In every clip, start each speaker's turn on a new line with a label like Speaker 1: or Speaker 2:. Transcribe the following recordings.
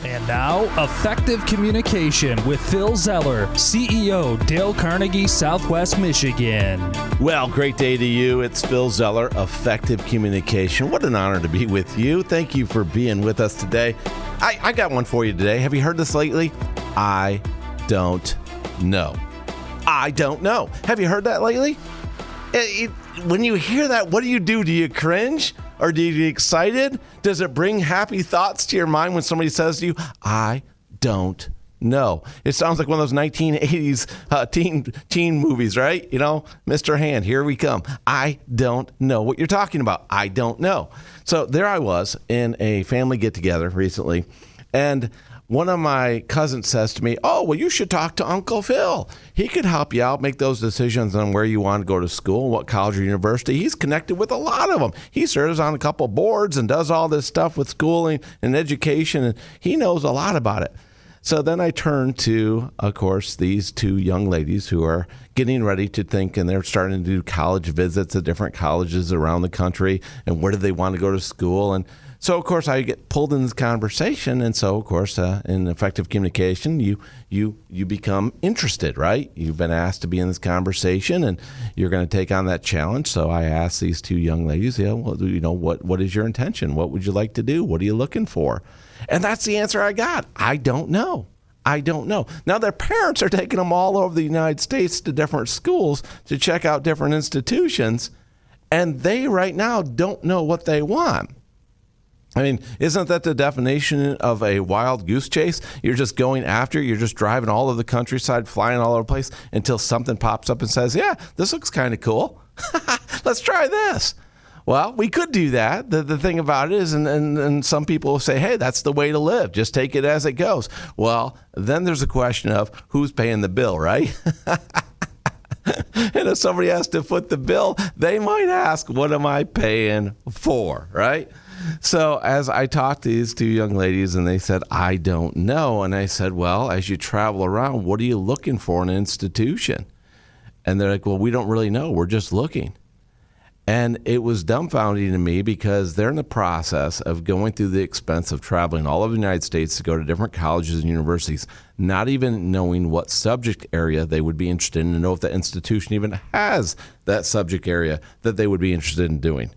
Speaker 1: And now, Effective Communication with Phil Zeller, CEO, Dale Carnegie, Southwest Michigan.
Speaker 2: Well, great day to you. It's Phil Zeller, Effective Communication. What an honor to be with you. Thank you for being with us today. I got one for you today. Have you heard this lately? I don't know. I don't know. Have you heard that lately? When you hear that, what do? Do you cringe? Or do you get excited? Does it bring happy thoughts to your mind when somebody says to you, I don't know? It sounds like one of those 1980s teen movies, right? You know, Mr. Hand, here we come. I don't know what you're talking about. I don't know. So there I was in a family get-together recently, and one of my cousins says to me, oh, well, you should talk to Uncle Phil. He could help you out, make those decisions on where you want to go to school, what college or university. He's connected with a lot of them. He serves on a couple boards and does all this stuff with schooling and education, and he knows a lot about it. So then I turn to, of course, these two young ladies who are getting ready to think, and they're starting to do college visits at different colleges around the country, and where do they want to go to school. And so, of course, I get pulled in this conversation, and so, of course, in effective communication, you become interested, right? You've been asked to be in this conversation, and you're going to take on that challenge. So I asked these two young ladies, what is your intention? What would you like to do? What are you looking for? And that's the answer I got. I don't know. I don't know. Now, their parents are taking them all over the United States to different schools to check out different institutions, and they right now don't know what they want. I mean, isn't that the definition of a wild goose chase? You're just going after, you're just driving all over the countryside, flying all over the place until something pops up and says, yeah, this looks kind of cool. Let's try this. Well, we could do that. The thing about it is, and some people say, hey, that's the way to live. Just take it as it goes. Well, then there's a question of who's paying the bill, right? And if somebody has to foot the bill, they might ask, what am I paying for, right? So as I talked to these two young ladies, and they said, I don't know. And I said, well, as you travel around, what are you looking for in an institution? And they're like, well, we don't really know. We're just looking. And it was dumbfounding to me because they're in the process of going through the expense of traveling all over the United States to go to different colleges and universities, not even knowing what subject area they would be interested in, to know if the institution even has that subject area that they would be interested in doing.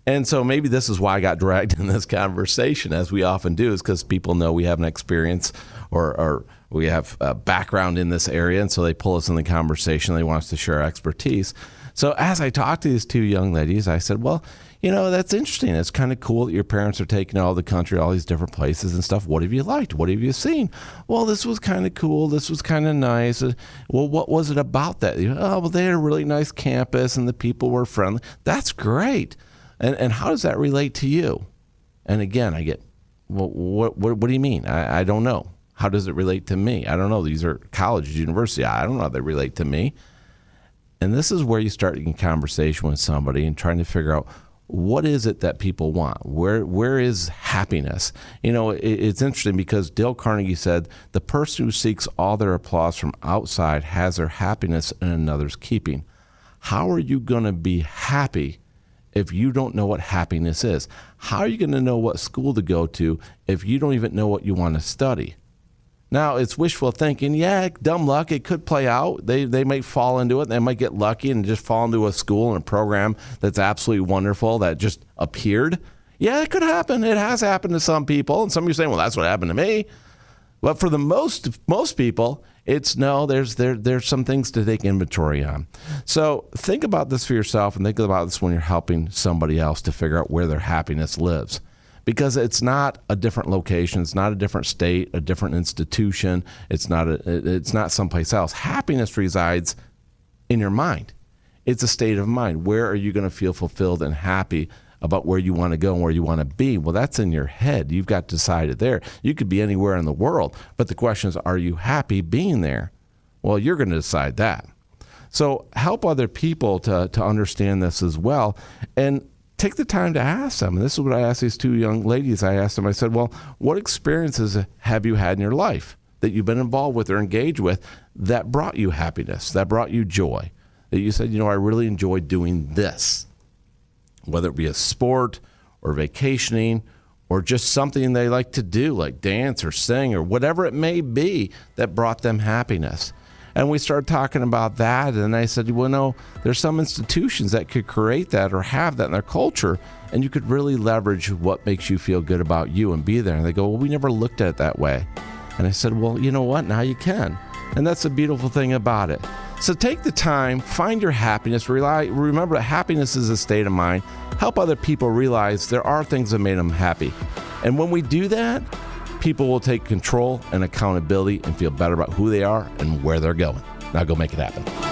Speaker 2: And so maybe this is why I got dragged in this conversation, as we often do, is because people know we have an experience or we have a background in this area, and so they pull us in the conversation. They want us to share our expertise. So as I talked to these two young ladies, I said, well, you know, that's interesting. It's kind of cool that your parents are taking all the country, all these different places and stuff. What have you liked? What have you seen? Well, this was kind of cool. This was kind of nice. Well, what was it about that? Oh, well, they had a really nice campus and the people were friendly. That's great. And how does that relate to you? And again, I get, well, what do you mean? I don't know. How does it relate to me? I don't know. These are colleges, university. I don't know how they relate to me. And this is where you start in conversation with somebody and trying to figure out, what is it that people want? Where is happiness? You know, it's interesting because Dale Carnegie said, the person who seeks all their applause from outside has their happiness in another's keeping. How are you going to be happy if you don't know what happiness is? How are you going to know what school to go to if you don't even know what you want to study? Now, it's wishful thinking. Yeah, dumb luck. It could play out. They might fall into it. They might get lucky and just fall into a school and a program that's absolutely wonderful that just appeared. Yeah, it could happen. It has happened to some people. And some of you are saying, well, that's what happened to me. But for the most people, it's no, there's some things to take inventory on. So think about this for yourself, and think about this when you're helping somebody else to figure out where their happiness lives. Because it's not a different location, it's not a different state, a different institution, it's not someplace else. Happiness resides in your mind. It's a state of mind. Where are you going to feel fulfilled and happy about where you want to go and where you want to be? Well, that's in your head. You've got to decide it there. You could be anywhere in the world, but the question is, are you happy being there? Well, you're going to decide that. So help other people to understand this as well, and take the time to ask them. And this is what I asked these two young ladies. I asked them, I said, well, what experiences have you had in your life that you've been involved with or engaged with that brought you happiness, that brought you joy, that you said, you know, I really enjoyed doing this, whether it be a sport or vacationing or just something they like to do, like dance or sing or whatever it may be that brought them happiness. And we started talking about that, and I said, well, no, there's some institutions that could create that or have that in their culture, and you could really leverage what makes you feel good about you and be there. And they go, well, we never looked at it that way. And I said, well, you know what? Now you can. And that's the beautiful thing about it. So take the time, find your happiness, remember that happiness is a state of mind. Help other people realize there are things that made them happy. And when we do that, people will take control and accountability and feel better about who they are and where they're going. Now go make it happen.